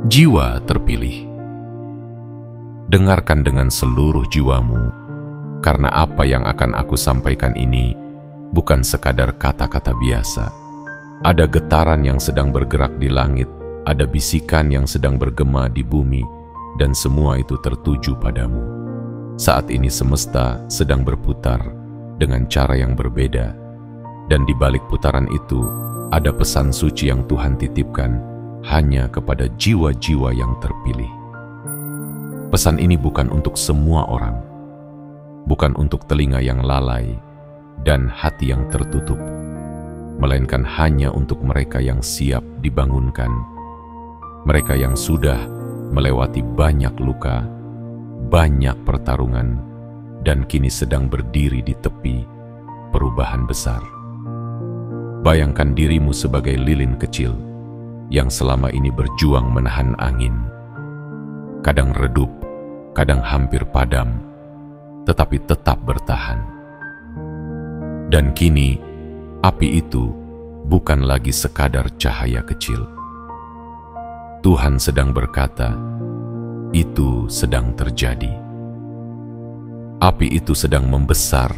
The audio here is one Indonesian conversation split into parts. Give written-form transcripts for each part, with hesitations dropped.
Jiwa terpilih. Dengarkan dengan seluruh jiwamu, karena apa yang akan aku sampaikan ini bukan sekadar kata-kata biasa. Ada getaran yang sedang bergerak di langit, ada bisikan yang sedang bergema di bumi, dan semua itu tertuju padamu. Saat ini semesta sedang berputar dengan cara yang berbeda, dan di balik putaran itu ada pesan suci yang Tuhan titipkan hanya kepada jiwa-jiwa yang terpilih. Pesan ini bukan untuk semua orang, bukan untuk telinga yang lalai dan hati yang tertutup, melainkan hanya untuk mereka yang siap dibangunkan, mereka yang sudah melewati banyak luka, banyak pertarungan, dan kini sedang berdiri di tepi perubahan besar. Bayangkan dirimu sebagai lilin kecil yang selama ini berjuang menahan angin. Kadang redup, kadang hampir padam, tetapi tetap bertahan. Dan kini, api itu bukan lagi sekadar cahaya kecil. Tuhan sedang berkata, itu sedang terjadi. Api itu sedang membesar,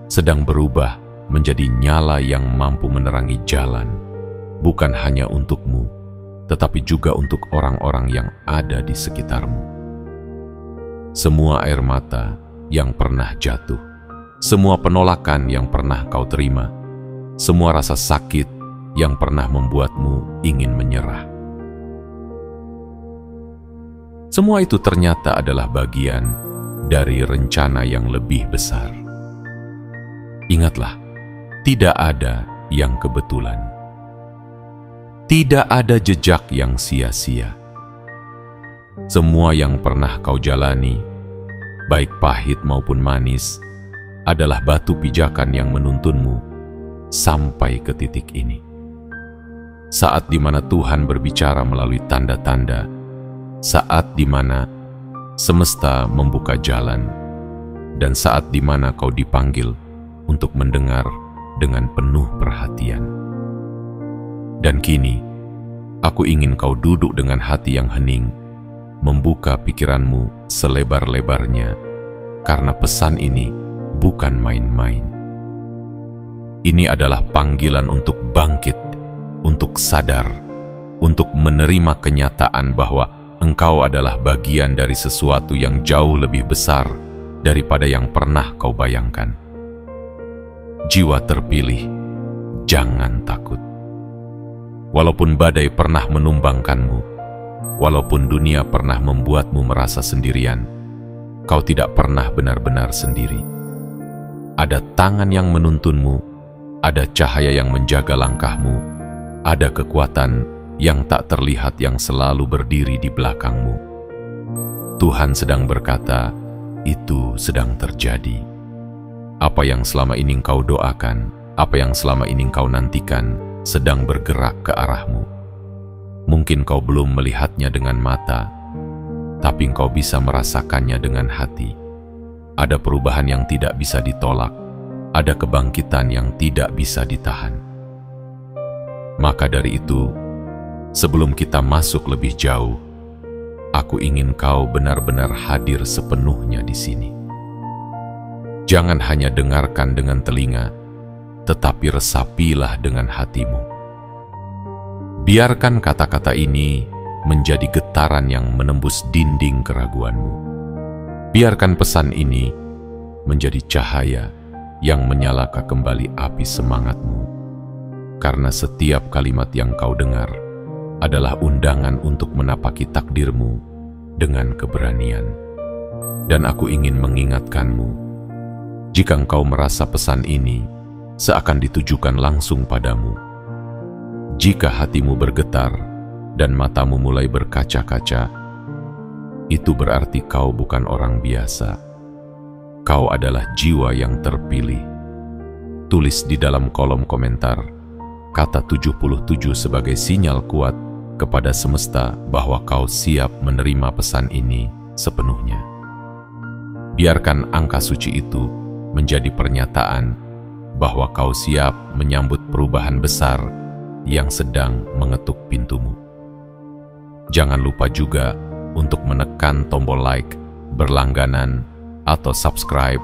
sedang berubah menjadi nyala yang mampu menerangi jalan, bukan hanya untukmu, tetapi juga untuk orang-orang yang ada di sekitarmu. Semua air mata yang pernah jatuh, semua penolakan yang pernah kau terima, semua rasa sakit yang pernah membuatmu ingin menyerah. Semua itu ternyata adalah bagian dari rencana yang lebih besar. Ingatlah, tidak ada yang kebetulan. Tidak ada jejak yang sia-sia. Semua yang pernah kau jalani, baik pahit maupun manis, adalah batu pijakan yang menuntunmu sampai ke titik ini. Saat di mana Tuhan berbicara melalui tanda-tanda, saat di mana semesta membuka jalan, dan saat di mana kau dipanggil untuk mendengar dengan penuh perhatian. Dan kini, aku ingin kau duduk dengan hati yang hening, membuka pikiranmu selebar-lebarnya, karena pesan ini bukan main-main. Ini adalah panggilan untuk bangkit, untuk sadar, untuk menerima kenyataan bahwa engkau adalah bagian dari sesuatu yang jauh lebih besar daripada yang pernah kau bayangkan. Jiwa terpilih, jangan takut. Walaupun badai pernah menumbangkanmu, walaupun dunia pernah membuatmu merasa sendirian, kau tidak pernah benar-benar sendiri. Ada tangan yang menuntunmu, ada cahaya yang menjaga langkahmu, ada kekuatan yang tak terlihat yang selalu berdiri di belakangmu. Tuhan sedang berkata, itu sedang terjadi. Apa yang selama ini kau doakan, apa yang selama ini kau nantikan, sedang bergerak ke arahmu. Mungkin kau belum melihatnya dengan mata, tapi kau bisa merasakannya dengan hati. Ada perubahan yang tidak bisa ditolak, ada kebangkitan yang tidak bisa ditahan. Maka dari itu, sebelum kita masuk lebih jauh, aku ingin kau benar-benar hadir sepenuhnya di sini. Jangan hanya dengarkan dengan telinga, tetapi resapilah dengan hatimu. Biarkan kata-kata ini menjadi getaran yang menembus dinding keraguanmu. Biarkan pesan ini menjadi cahaya yang menyalakan kembali api semangatmu. Karena setiap kalimat yang kau dengar adalah undangan untuk menapaki takdirmu dengan keberanian. Dan aku ingin mengingatkanmu, jika engkau merasa pesan ini seakan ditujukan langsung padamu, jika hatimu bergetar dan matamu mulai berkaca-kaca, itu berarti kau bukan orang biasa. Kau adalah jiwa yang terpilih. Tulis di dalam kolom komentar kata 77 sebagai sinyal kuat kepada semesta bahwa kau siap menerima pesan ini sepenuhnya. Biarkan angka suci itu menjadi pernyataan bahwa kau siap menyambut perubahan besar yang sedang mengetuk pintumu. Jangan lupa juga untuk menekan tombol like, berlangganan, atau subscribe,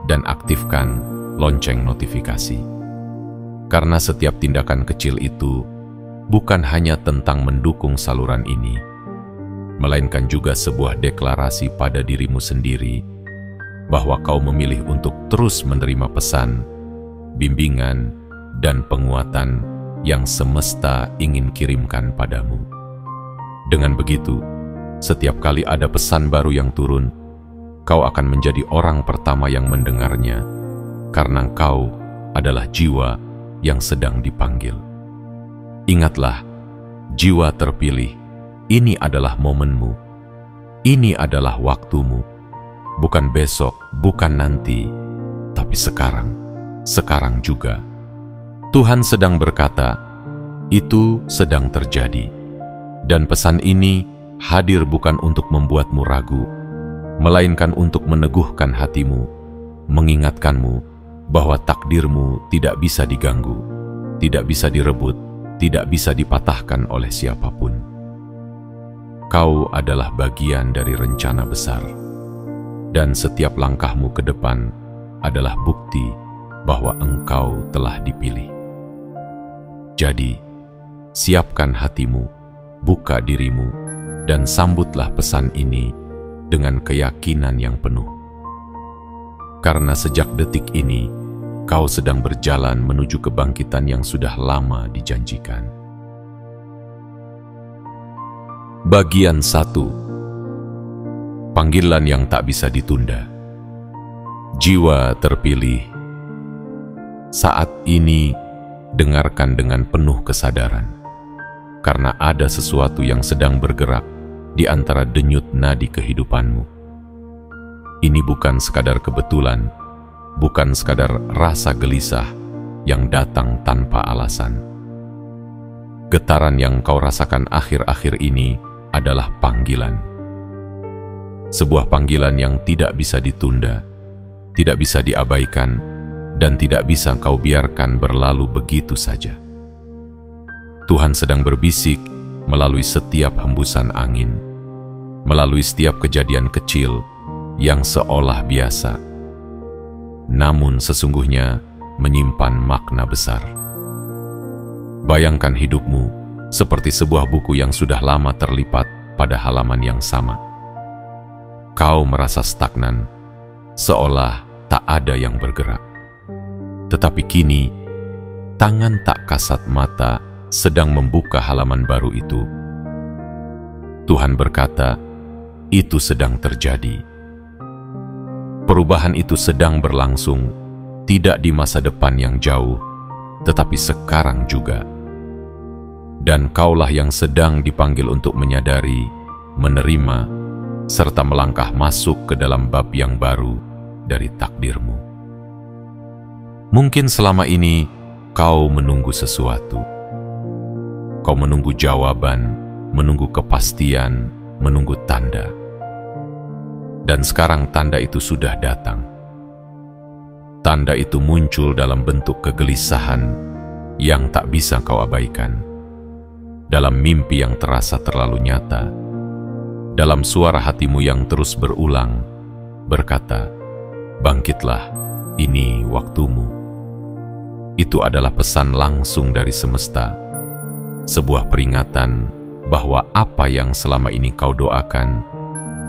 dan aktifkan lonceng notifikasi. Karena setiap tindakan kecil itu bukan hanya tentang mendukung saluran ini, melainkan juga sebuah deklarasi pada dirimu sendiri bahwa kau memilih untuk terus menerima pesan, bimbingan, dan penguatan yang semesta ingin kirimkan padamu. Dengan begitu, setiap kali ada pesan baru yang turun, kau akan menjadi orang pertama yang mendengarnya, karena kau adalah jiwa yang sedang dipanggil. Ingatlah, jiwa terpilih, ini adalah momenmu, ini adalah waktumu, bukan besok, bukan nanti, tapi sekarang juga. Tuhan sedang berkata, itu sedang terjadi, dan pesan ini hadir bukan untuk membuatmu ragu, melainkan untuk meneguhkan hatimu, mengingatkanmu bahwa takdirmu tidak bisa diganggu, tidak bisa direbut, tidak bisa dipatahkan oleh siapapun. Kau adalah bagian dari rencana besar, dan setiap langkahmu ke depan adalah bukti bahwa engkau telah dipilih. Jadi, siapkan hatimu, buka dirimu, dan sambutlah pesan ini dengan keyakinan yang penuh. Karena sejak detik ini, kau sedang berjalan menuju kebangkitan yang sudah lama dijanjikan. Bagian 1. Panggilan yang tak bisa ditunda. Jiwa terpilih. Saat ini, dengarkan dengan penuh kesadaran, karena ada sesuatu yang sedang bergerak di antara denyut nadi kehidupanmu. Ini bukan sekadar kebetulan, bukan sekadar rasa gelisah yang datang tanpa alasan. Getaran yang kau rasakan akhir-akhir ini adalah panggilan. Sebuah panggilan yang tidak bisa ditunda, tidak bisa diabaikan, dan tidak bisa kau biarkan berlalu begitu saja. Tuhan sedang berbisik melalui setiap hembusan angin, melalui setiap kejadian kecil yang seolah biasa, namun sesungguhnya menyimpan makna besar. Bayangkan hidupmu seperti sebuah buku yang sudah lama terlipat pada halaman yang sama. Kau merasa stagnan, seolah tak ada yang bergerak. Tetapi kini, tangan tak kasat mata sedang membuka halaman baru itu. Tuhan berkata, itu sedang terjadi. Perubahan itu sedang berlangsung, tidak di masa depan yang jauh, tetapi sekarang juga. Dan kaulah yang sedang dipanggil untuk menyadari, menerima, serta melangkah masuk ke dalam bab yang baru dari takdirmu. Mungkin selama ini kau menunggu sesuatu. Kau menunggu jawaban, menunggu kepastian, menunggu tanda. Dan sekarang tanda itu sudah datang. Tanda itu muncul dalam bentuk kegelisahan yang tak bisa kau abaikan, dalam mimpi yang terasa terlalu nyata, dalam suara hatimu yang terus berulang, berkata, bangkitlah, ini waktumu. Itu adalah pesan langsung dari semesta, sebuah peringatan bahwa apa yang selama ini kau doakan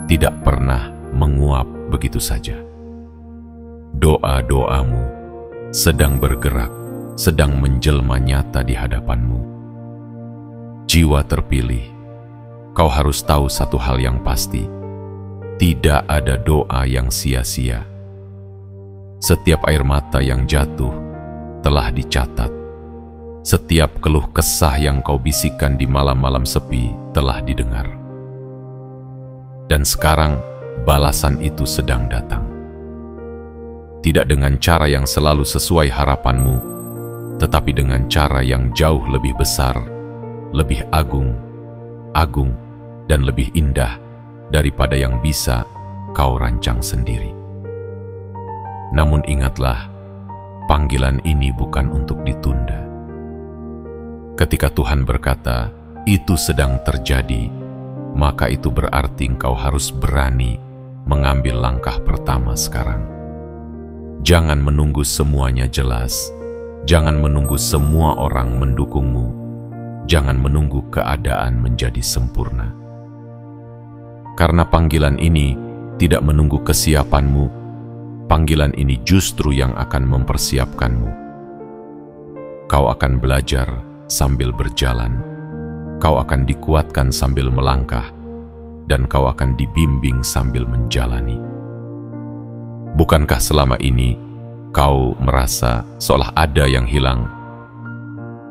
tidak pernah menguap begitu saja. Doa-doamu sedang bergerak, sedang menjelma nyata di hadapanmu. Jiwa terpilih, kau harus tahu satu hal yang pasti, tidak ada doa yang sia-sia. Setiap air mata yang jatuh telah dicatat. Setiap keluh kesah yang kau bisikkan di malam-malam sepi telah didengar. Dan sekarang balasan itu sedang datang. Tidak dengan cara yang selalu sesuai harapanmu, tetapi dengan cara yang jauh lebih besar, lebih agung, dan lebih indah daripada yang bisa kau rancang sendiri. Namun ingatlah, panggilan ini bukan untuk ditunda. Ketika Tuhan berkata, itu sedang terjadi, maka itu berarti engkau harus berani mengambil langkah pertama sekarang. Jangan menunggu semuanya jelas. Jangan menunggu semua orang mendukungmu. Jangan menunggu keadaan menjadi sempurna. Karena panggilan ini tidak menunggu kesiapanmu, panggilan ini justru yang akan mempersiapkanmu. Kau akan belajar sambil berjalan, kau akan dikuatkan sambil melangkah, dan kau akan dibimbing sambil menjalani. Bukankah selama ini kau merasa seolah ada yang hilang,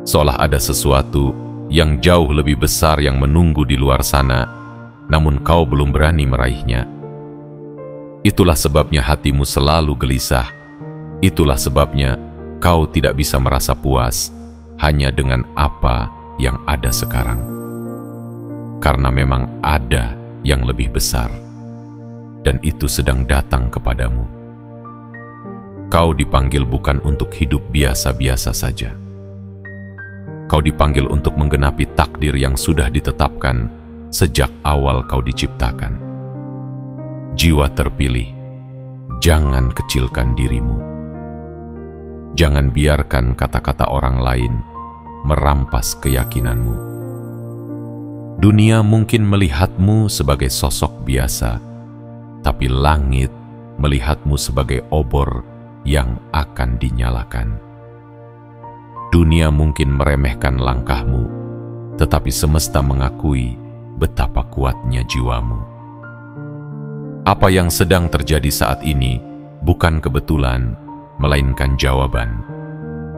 seolah ada sesuatu yang jauh lebih besar yang menunggu di luar sana, namun kau belum berani meraihnya? Itulah sebabnya hatimu selalu gelisah. Itulah sebabnya kau tidak bisa merasa puas hanya dengan apa yang ada sekarang. Karena memang ada yang lebih besar, dan itu sedang datang kepadamu. Kau dipanggil bukan untuk hidup biasa-biasa saja. Kau dipanggil untuk menggenapi takdir yang sudah ditetapkan sejak awal kau diciptakan. Jiwa terpilih, jangan kecilkan dirimu. Jangan biarkan kata-kata orang lain merampas keyakinanmu. Dunia mungkin melihatmu sebagai sosok biasa, tapi langit melihatmu sebagai obor yang akan dinyalakan. Dunia mungkin meremehkan langkahmu, tetapi semesta mengakui betapa kuatnya jiwamu. Apa yang sedang terjadi saat ini bukan kebetulan, melainkan jawaban.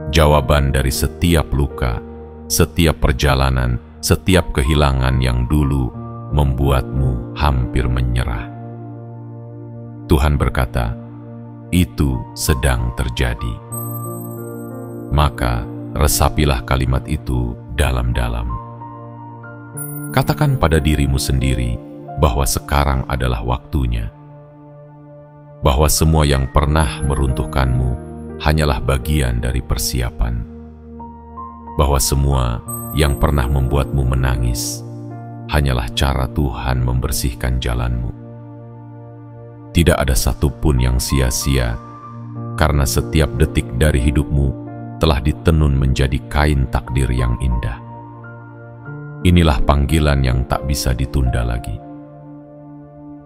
Jawaban dari setiap luka, setiap perjalanan, setiap kehilangan yang dulu membuatmu hampir menyerah. Tuhan berkata, itu sedang terjadi. Maka resapilah kalimat itu dalam-dalam. Katakan pada dirimu sendiri bahwa sekarang adalah waktunya. Bahwa semua yang pernah meruntuhkanmu hanyalah bagian dari persiapan. Bahwa semua yang pernah membuatmu menangis hanyalah cara Tuhan membersihkan jalanmu. Tidak ada satupun yang sia-sia, karena setiap detik dari hidupmu telah ditenun menjadi kain takdir yang indah. Inilah panggilan yang tak bisa ditunda lagi.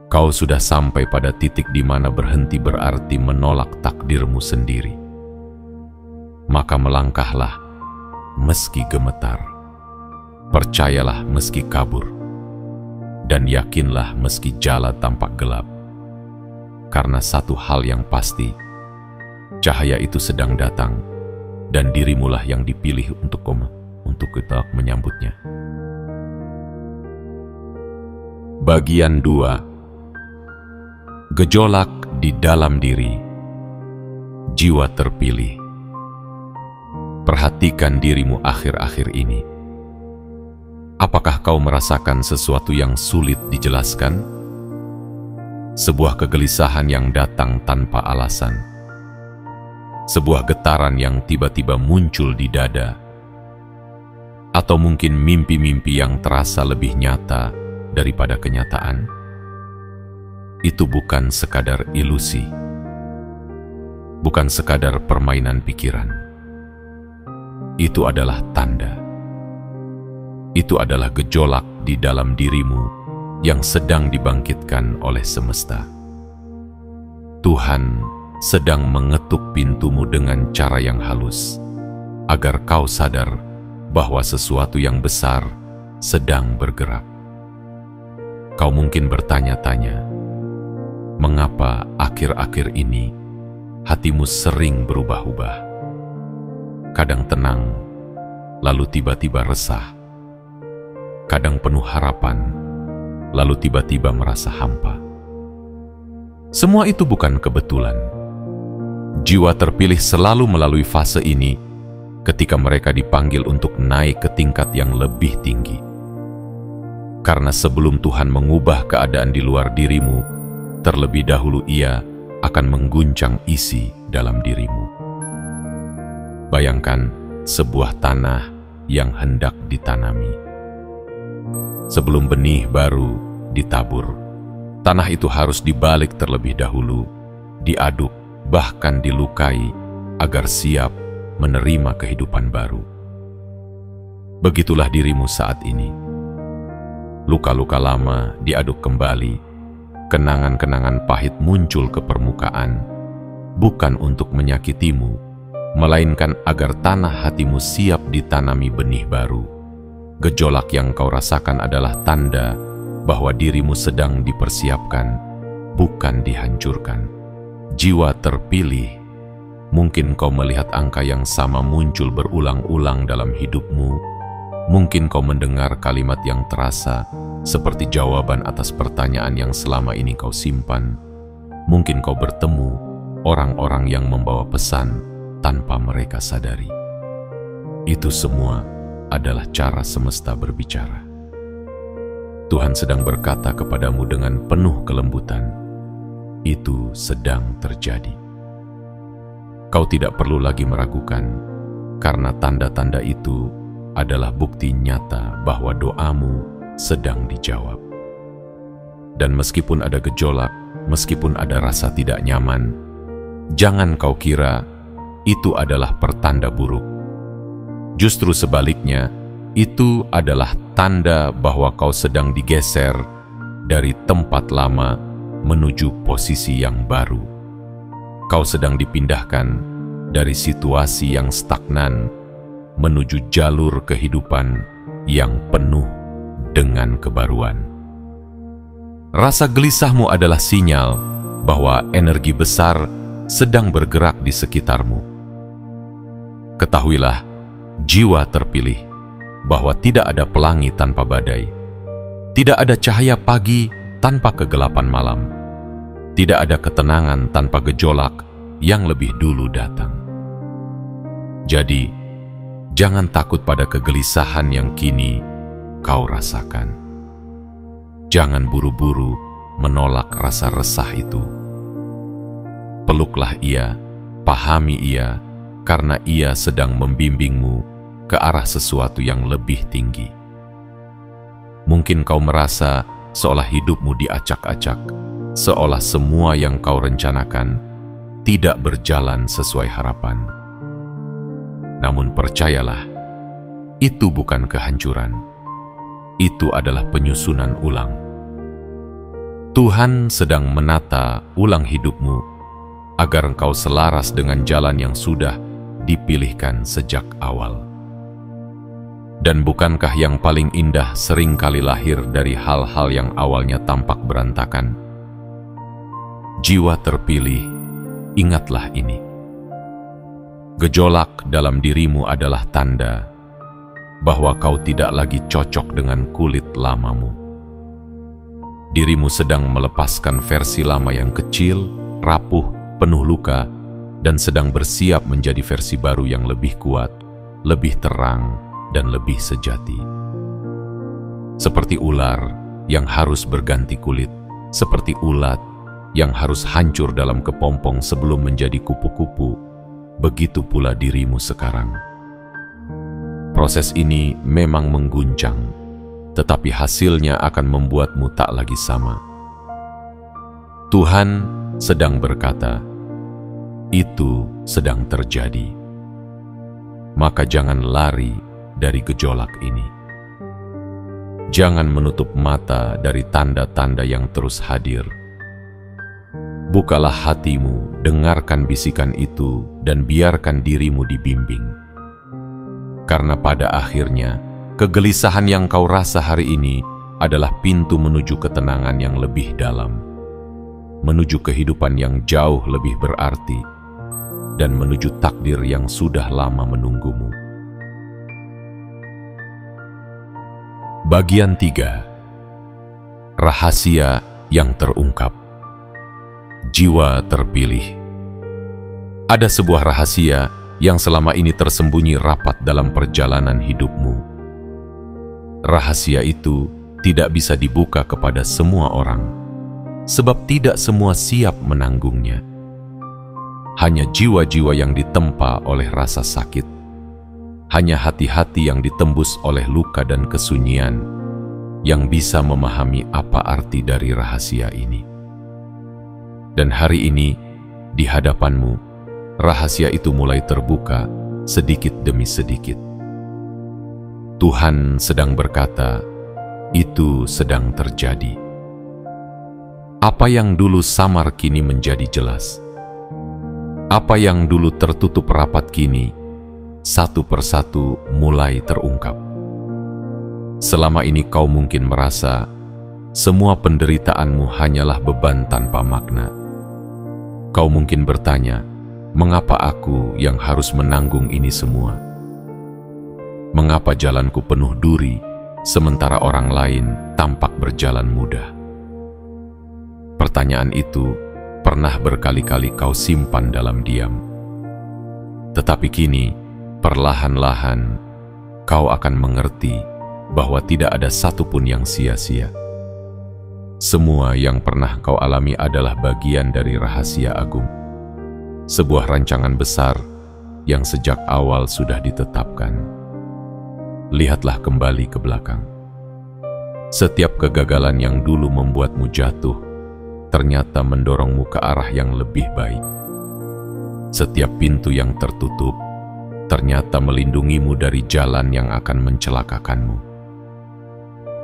Kau sudah sampai pada titik di mana berhenti berarti menolak takdirmu sendiri. Maka melangkahlah meski gemetar, percayalah meski kabur, dan yakinlah meski jalan tampak gelap. Karena satu hal yang pasti, cahaya itu sedang datang, dan dirimulah yang dipilih untuk kita menyambutnya. Bagian 2. Gejolak di dalam diri. Jiwa terpilih. Perhatikan dirimu akhir-akhir ini. Apakah kau merasakan sesuatu yang sulit dijelaskan? Sebuah kegelisahan yang datang tanpa alasan. Sebuah getaran yang tiba-tiba muncul di dada. Atau mungkin mimpi-mimpi yang terasa lebih nyata daripada kenyataan. Itu bukan sekadar ilusi. Bukan sekadar permainan pikiran. Itu adalah tanda. Itu adalah gejolak di dalam dirimu yang sedang dibangkitkan oleh semesta. Tuhan sedang mengetuk pintumu dengan cara yang halus, agar kau sadar bahwa sesuatu yang besar sedang bergerak. Kau mungkin bertanya-tanya, mengapa akhir-akhir ini hatimu sering berubah-ubah? Kadang tenang, lalu tiba-tiba resah. Kadang penuh harapan, lalu tiba-tiba merasa hampa. Semua itu bukan kebetulan. Jiwa terpilih selalu melalui fase ini ketika mereka dipanggil untuk naik ke tingkat yang lebih tinggi. Karena sebelum Tuhan mengubah keadaan di luar dirimu, terlebih dahulu Ia akan mengguncang isi dalam dirimu. Bayangkan sebuah tanah yang hendak ditanami. Sebelum benih baru ditabur, tanah itu harus dibalik terlebih dahulu, diaduk, bahkan dilukai, agar siap menerima kehidupan baru. Begitulah dirimu saat ini. Luka-luka lama diaduk kembali, kenangan-kenangan pahit muncul ke permukaan, bukan untuk menyakitimu, melainkan agar tanah hatimu siap ditanami benih baru. Gejolak yang kau rasakan adalah tanda bahwa dirimu sedang dipersiapkan, bukan dihancurkan. Jiwa terpilih. Mungkin kau melihat angka yang sama muncul berulang-ulang dalam hidupmu. Mungkin kau mendengar kalimat yang terasa seperti jawaban atas pertanyaan yang selama ini kau simpan. Mungkin kau bertemu orang-orang yang membawa pesan tanpa mereka sadari. Itu semua adalah cara semesta berbicara. Tuhan sedang berkata kepadamu dengan penuh kelembutan, itu sedang terjadi. Kau tidak perlu lagi meragukan, karena tanda-tanda itu adalah bukti nyata bahwa doamu sedang dijawab. Dan meskipun ada gejolak, meskipun ada rasa tidak nyaman, jangan kau kira itu adalah pertanda buruk. Justru sebaliknya, itu adalah tanda bahwa kau sedang digeser dari tempat lama menuju posisi yang baru. Kau sedang dipindahkan dari situasi yang stagnan menuju jalur kehidupan yang penuh dengan kebaruan. Rasa gelisahmu adalah sinyal bahwa energi besar sedang bergerak di sekitarmu. Ketahuilah, jiwa terpilih, bahwa tidak ada pelangi tanpa badai, tidak ada cahaya pagi tanpa kegelapan malam, tidak ada ketenangan tanpa gejolak yang lebih dulu datang. Jadi, jangan takut pada kegelisahan yang kini kau rasakan. Jangan buru-buru menolak rasa resah itu. Peluklah ia, pahami ia, karena ia sedang membimbingmu ke arah sesuatu yang lebih tinggi. Mungkin kau merasa seolah hidupmu diacak-acak, seolah semua yang kau rencanakan tidak berjalan sesuai harapan. Namun percayalah, itu bukan kehancuran. Itu adalah penyusunan ulang. Tuhan sedang menata ulang hidupmu agar engkau selaras dengan jalan yang sudah dipilihkan sejak awal. Dan bukankah yang paling indah seringkali lahir dari hal-hal yang awalnya tampak berantakan? Jiwa terpilih, ingatlah ini. Gejolak dalam dirimu adalah tanda bahwa kau tidak lagi cocok dengan kulit lamamu. Dirimu sedang melepaskan versi lama yang kecil, rapuh, penuh luka, dan sedang bersiap menjadi versi baru yang lebih kuat, lebih terang, dan lebih sejati. Seperti ular yang harus berganti kulit, seperti ulat yang harus hancur dalam kepompong sebelum menjadi kupu-kupu, begitu pula dirimu sekarang. Proses ini memang mengguncang, tetapi hasilnya akan membuatmu tak lagi sama. Tuhan sedang berkata, itu sedang terjadi. Maka jangan lari dari gejolak ini. Jangan menutup mata dari tanda-tanda yang terus hadir. Bukalah hatimu, dengarkan bisikan itu, dan biarkan dirimu dibimbing. Karena pada akhirnya, kegelisahan yang kau rasa hari ini adalah pintu menuju ketenangan yang lebih dalam, menuju kehidupan yang jauh lebih berarti, dan menuju takdir yang sudah lama menunggumu. Bagian 3. Rahasia yang terungkap. Jiwa terpilih. Ada sebuah rahasia yang selama ini tersembunyi rapat dalam perjalanan hidupmu. Rahasia itu tidak bisa dibuka kepada semua orang, sebab tidak semua siap menanggungnya. Hanya jiwa-jiwa yang ditempa oleh rasa sakit, hanya hati-hati yang ditembus oleh luka dan kesunyian, yang bisa memahami apa arti dari rahasia ini. Dan hari ini, di hadapanmu, rahasia itu mulai terbuka sedikit demi sedikit. Tuhan sedang berkata, itu sedang terjadi. Apa yang dulu samar kini menjadi jelas. Apa yang dulu tertutup rapat kini, satu persatu mulai terungkap. Selama ini kau mungkin merasa semua penderitaanmu hanyalah beban tanpa makna. Kau mungkin bertanya, mengapa aku yang harus menanggung ini semua? Mengapa jalanku penuh duri, sementara orang lain tampak berjalan mudah? Pertanyaan itu pernah berkali-kali kau simpan dalam diam. Tetapi kini, perlahan-lahan, kau akan mengerti bahwa tidak ada satupun yang sia-sia. Semua yang pernah kau alami adalah bagian dari rahasia agung. Sebuah rancangan besar yang sejak awal sudah ditetapkan. Lihatlah kembali ke belakang. Setiap kegagalan yang dulu membuatmu jatuh, ternyata mendorongmu ke arah yang lebih baik. Setiap pintu yang tertutup, ternyata melindungimu dari jalan yang akan mencelakakanmu.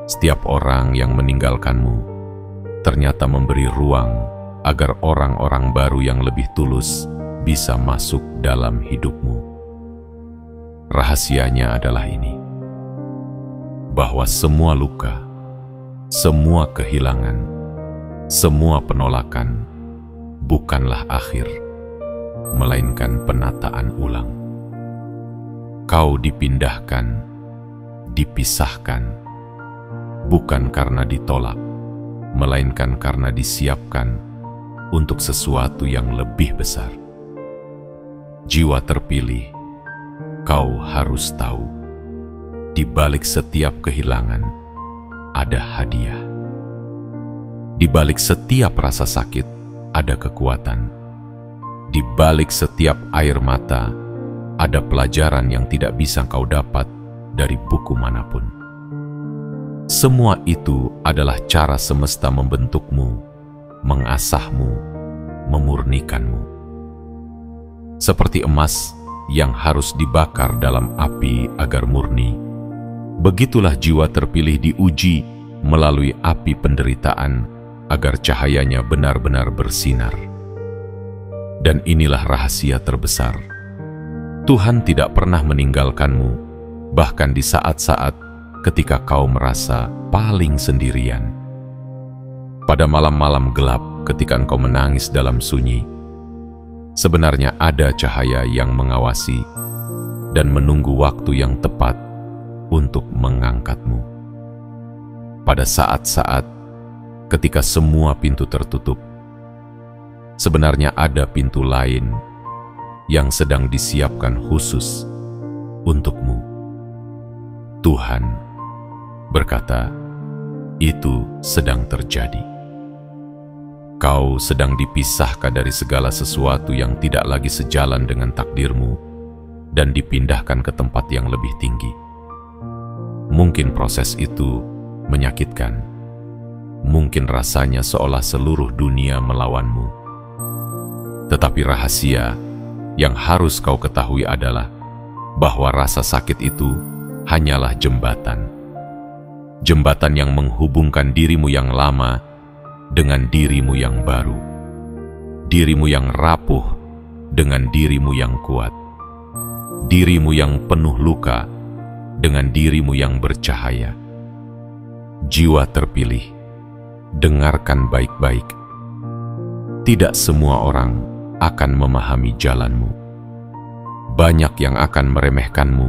Setiap orang yang meninggalkanmu ternyata memberi ruang agar orang-orang baru yang lebih tulus bisa masuk dalam hidupmu. Rahasianya adalah ini, bahwa semua luka, semua kehilangan, semua penolakan bukanlah akhir, melainkan penataan ulang. Kau dipindahkan, dipisahkan, bukan karena ditolak, melainkan karena disiapkan untuk sesuatu yang lebih besar. Jiwa terpilih, kau harus tahu, di balik setiap kehilangan ada hadiah. Di balik setiap rasa sakit ada kekuatan. Di balik setiap air mata ada pelajaran yang tidak bisa kau dapat dari buku manapun. Semua itu adalah cara semesta membentukmu, mengasahmu, memurnikanmu. Seperti emas yang harus dibakar dalam api agar murni, begitulah jiwa terpilih diuji melalui api penderitaan agar cahayanya benar-benar bersinar. Dan inilah rahasia terbesar. Tuhan tidak pernah meninggalkanmu, bahkan di saat-saat ketika kau merasa paling sendirian. Pada malam-malam gelap ketika engkau menangis dalam sunyi, sebenarnya ada cahaya yang mengawasi dan menunggu waktu yang tepat untuk mengangkatmu. Pada saat-saat ketika semua pintu tertutup, sebenarnya ada pintu lain yang sedang disiapkan khusus untukmu. Tuhan berkata, itu sedang terjadi. Kau sedang dipisahkan dari segala sesuatu yang tidak lagi sejalan dengan takdirmu dan dipindahkan ke tempat yang lebih tinggi. Mungkin proses itu menyakitkan. Mungkin rasanya seolah seluruh dunia melawanmu. Tetapi rahasia yang harus kau ketahui adalah bahwa rasa sakit itu hanyalah jembatan. Jembatan yang menghubungkan dirimu yang lama dengan dirimu yang baru. Dirimu yang rapuh dengan dirimu yang kuat. Dirimu yang penuh luka dengan dirimu yang bercahaya. Jiwa terpilih, dengarkan baik-baik. Tidak semua orang akan memahami jalanmu. Banyak yang akan meremehkanmu,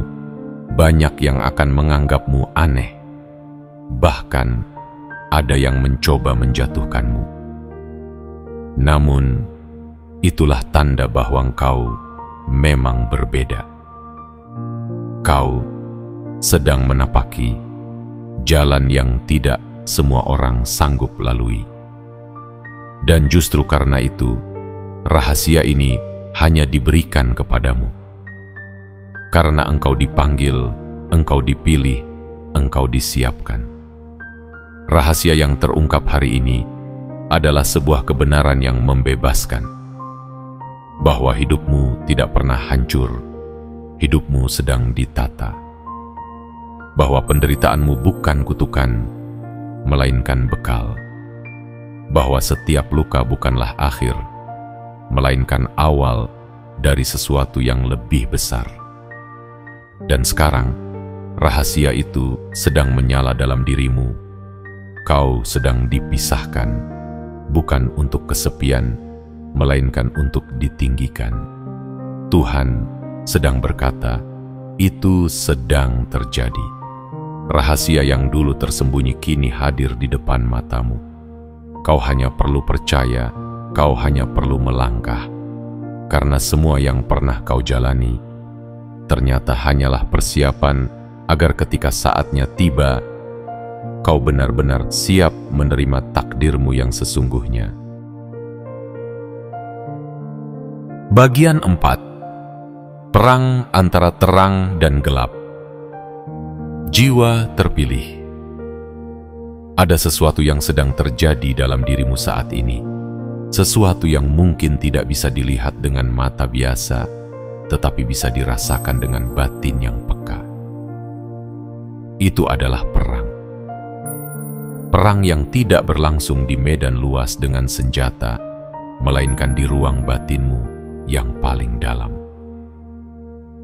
banyak yang akan menganggapmu aneh. Bahkan ada yang mencoba menjatuhkanmu. Namun, itulah tanda bahwa engkau memang berbeda. Kau sedang menapaki jalan yang tidak semua orang sanggup lalui. Dan justru karena itu, rahasia ini hanya diberikan kepadamu. Karena engkau dipanggil, engkau dipilih, engkau disiapkan. Rahasia yang terungkap hari ini adalah sebuah kebenaran yang membebaskan, bahwa hidupmu tidak pernah hancur, hidupmu sedang ditata, bahwa penderitaanmu bukan kutukan, melainkan bekal, bahwa setiap luka bukanlah akhir, melainkan awal dari sesuatu yang lebih besar. Dan sekarang, rahasia itu sedang menyala dalam dirimu. Kau sedang dipisahkan, bukan untuk kesepian, melainkan untuk ditinggikan. Tuhan sedang berkata, itu sedang terjadi. Rahasia yang dulu tersembunyi kini hadir di depan matamu. Kau hanya perlu percaya, kau hanya perlu melangkah, karena semua yang pernah kau jalani ternyata hanyalah persiapan agar ketika saatnya tiba, kau benar-benar siap menerima takdirmu yang sesungguhnya. Bagian 4. Perang antara terang dan gelap. Jiwa terpilih. Ada sesuatu yang sedang terjadi dalam dirimu saat ini. Sesuatu yang mungkin tidak bisa dilihat dengan mata biasa, tetapi bisa dirasakan dengan batin yang peka. Itu adalah perang. Perang yang tidak berlangsung di medan luas dengan senjata, melainkan di ruang batinmu yang paling dalam.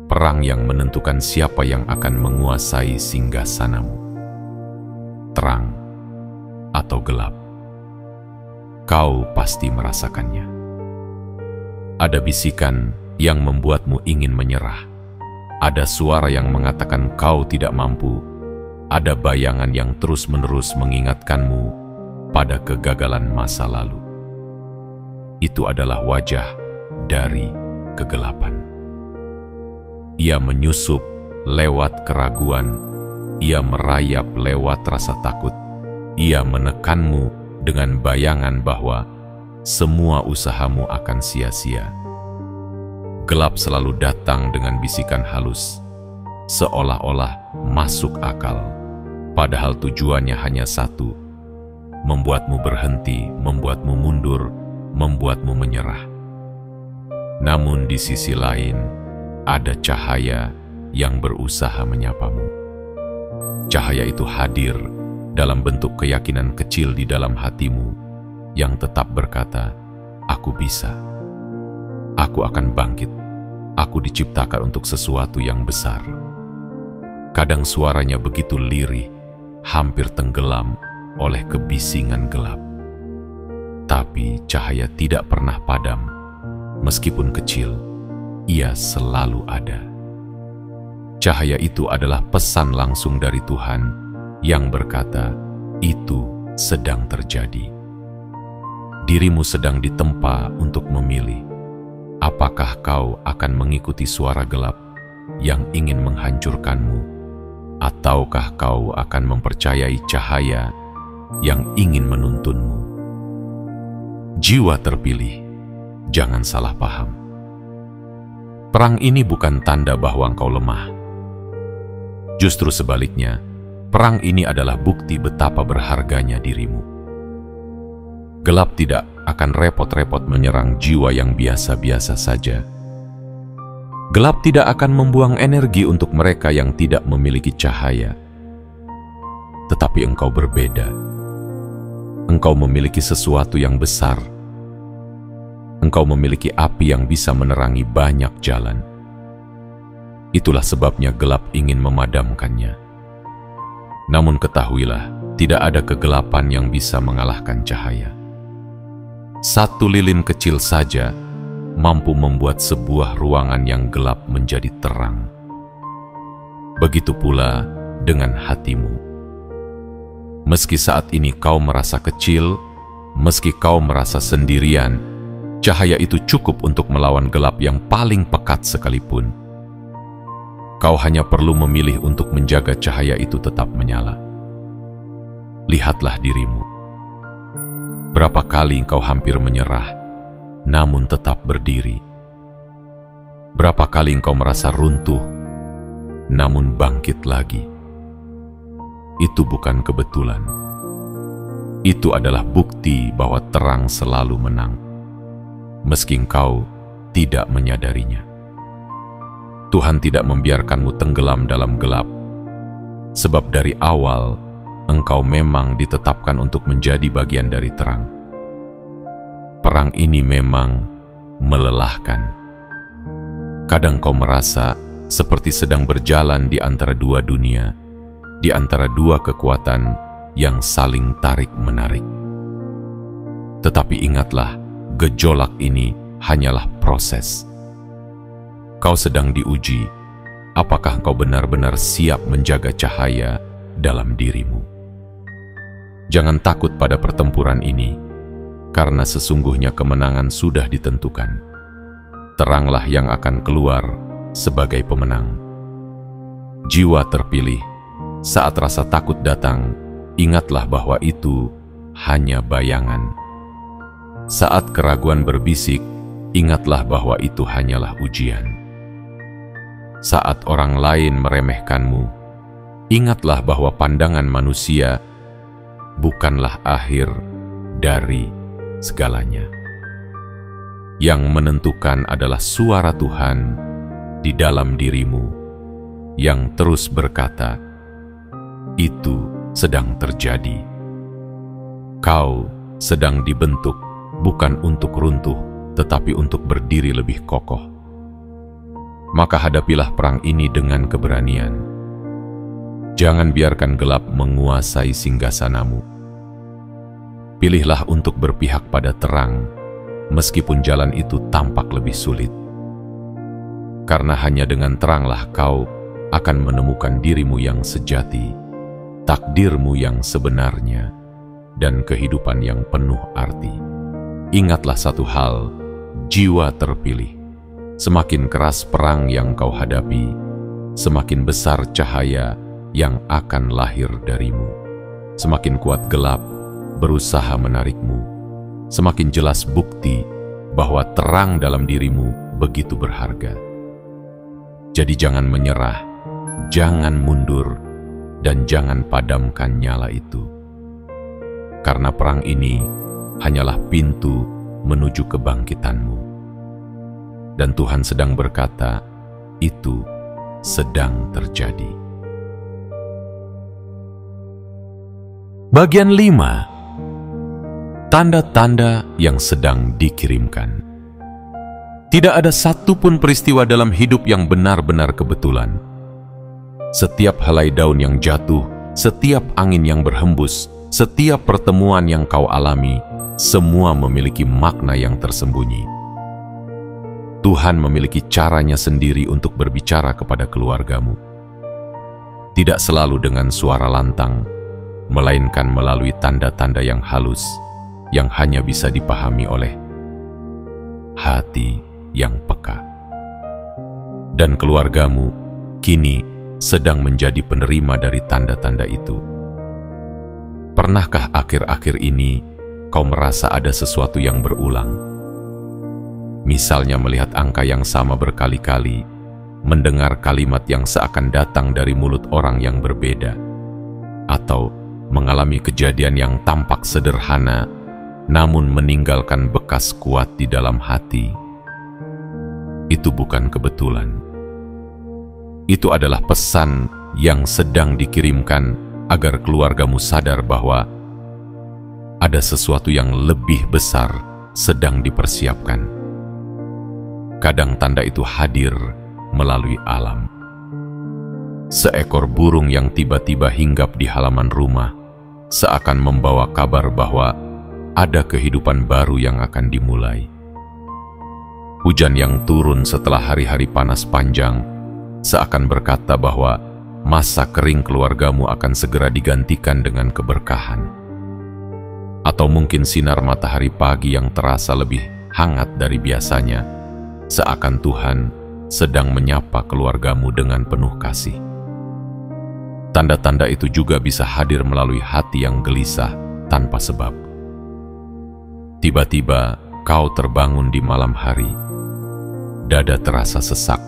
Perang yang menentukan siapa yang akan menguasai singgasanamu. Terang atau gelap. Kau pasti merasakannya. Ada bisikan yang membuatmu ingin menyerah. Ada suara yang mengatakan kau tidak mampu. Ada bayangan yang terus-menerus mengingatkanmu pada kegagalan masa lalu. Itu adalah wajah dari kegelapan. Ia menyusup lewat keraguan, ia merayap lewat rasa takut, ia menekanmu dengan bayangan bahwa semua usahamu akan sia-sia. Gelap selalu datang dengan bisikan halus, seolah-olah masuk akal. Padahal tujuannya hanya satu, membuatmu berhenti, membuatmu mundur, membuatmu menyerah. Namun di sisi lain, ada cahaya yang berusaha menyapamu. Cahaya itu hadir dalam bentuk keyakinan kecil di dalam hatimu yang tetap berkata, aku bisa, aku akan bangkit, aku diciptakan untuk sesuatu yang besar. Kadang suaranya begitu lirih, hampir tenggelam oleh kebisingan gelap. Tapi cahaya tidak pernah padam, meskipun kecil, ia selalu ada. Cahaya itu adalah pesan langsung dari Tuhan yang berkata, itu sedang terjadi. Dirimu sedang ditempa untuk memilih, apakah kau akan mengikuti suara gelap yang ingin menghancurkanmu, ataukah kau akan mempercayai cahaya yang ingin menuntunmu. Jiwa terpilih, jangan salah paham. Perang ini bukan tanda bahwa engkau lemah. Justru sebaliknya, perang ini adalah bukti betapa berharganya dirimu. Gelap tidak akan repot-repot menyerang jiwa yang biasa-biasa saja. Gelap tidak akan membuang energi untuk mereka yang tidak memiliki cahaya. Tetapi engkau berbeda. Engkau memiliki sesuatu yang besar. Engkau memiliki api yang bisa menerangi banyak jalan. Itulah sebabnya gelap ingin memadamkannya. Namun ketahuilah, tidak ada kegelapan yang bisa mengalahkan cahaya. Satu lilin kecil saja mampu membuat sebuah ruangan yang gelap menjadi terang. Begitu pula dengan hatimu. Meski saat ini kau merasa kecil, meski kau merasa sendirian, cahaya itu cukup untuk melawan gelap yang paling pekat sekalipun. Kau hanya perlu memilih untuk menjaga cahaya itu tetap menyala. Lihatlah dirimu. Berapa kali engkau hampir menyerah, namun tetap berdiri. Berapa kali engkau merasa runtuh, namun bangkit lagi. Itu bukan kebetulan. Itu adalah bukti bahwa terang selalu menang, meski engkau tidak menyadarinya. Tuhan tidak membiarkanmu tenggelam dalam gelap, sebab dari awal engkau memang ditetapkan untuk menjadi bagian dari terang. Perang ini memang melelahkan. Kadang kau merasa seperti sedang berjalan di antara dua dunia, di antara dua kekuatan yang saling tarik-menarik. Tetapi ingatlah, gejolak ini hanyalah proses. Kau sedang diuji, apakah kau benar-benar siap menjaga cahaya dalam dirimu. Jangan takut pada pertempuran ini, karena sesungguhnya kemenangan sudah ditentukan. Teranglah yang akan keluar sebagai pemenang. Jiwa terpilih, saat rasa takut datang, ingatlah bahwa itu hanya bayangan. Saat keraguan berbisik, ingatlah bahwa itu hanyalah ujian. Saat orang lain meremehkanmu, ingatlah bahwa pandangan manusia bukanlah akhir dari segalanya. Yang menentukan adalah suara Tuhan di dalam dirimu yang terus berkata, "Itu sedang terjadi." Kau sedang dibentuk bukan untuk runtuh, tetapi untuk berdiri lebih kokoh. Maka hadapilah perang ini dengan keberanian. Jangan biarkan gelap menguasai singgasanamu. Pilihlah untuk berpihak pada terang, meskipun jalan itu tampak lebih sulit. Karena hanya dengan teranglah kau akan menemukan dirimu yang sejati, takdirmu yang sebenarnya, dan kehidupan yang penuh arti. Ingatlah satu hal, jiwa terpilih. Semakin keras perang yang kau hadapi, semakin besar cahaya yang akan lahir darimu. Semakin kuat gelap berusaha menarikmu, semakin jelas bukti bahwa terang dalam dirimu begitu berharga. Jadi jangan menyerah, jangan mundur, dan jangan padamkan nyala itu. Karena perang ini hanyalah pintu menuju kebangkitanmu. Dan Tuhan sedang berkata, itu sedang terjadi. Bagian 5. Tanda-tanda yang sedang dikirimkan. Tidak ada satupun peristiwa dalam hidup yang benar-benar kebetulan. Setiap helai daun yang jatuh, setiap angin yang berhembus, setiap pertemuan yang kau alami, semua memiliki makna yang tersembunyi. Tuhan memiliki caranya sendiri untuk berbicara kepada keluargamu. Tidak selalu dengan suara lantang, melainkan melalui tanda-tanda yang halus, yang hanya bisa dipahami oleh hati yang peka. Dan keluargamu kini sedang menjadi penerima dari tanda-tanda itu. Pernahkah akhir-akhir ini kau merasa ada sesuatu yang berulang? Misalnya melihat angka yang sama berkali-kali, mendengar kalimat yang seakan datang dari mulut orang yang berbeda, atau mengalami kejadian yang tampak sederhana, namun meninggalkan bekas kuat di dalam hati. Itu bukan kebetulan. Itu adalah pesan yang sedang dikirimkan agar keluargamu sadar bahwa ada sesuatu yang lebih besar sedang dipersiapkan. Kadang tanda itu hadir melalui alam. Seekor burung yang tiba-tiba hinggap di halaman rumah seakan membawa kabar bahwa ada kehidupan baru yang akan dimulai. Hujan yang turun setelah hari-hari panas panjang seakan berkata bahwa masa kering keluargamu akan segera digantikan dengan keberkahan. Atau mungkin sinar matahari pagi yang terasa lebih hangat dari biasanya, seakan Tuhan sedang menyapa keluargamu dengan penuh kasih. Tanda-tanda itu juga bisa hadir melalui hati yang gelisah tanpa sebab. Tiba-tiba kau terbangun di malam hari, dada terasa sesak,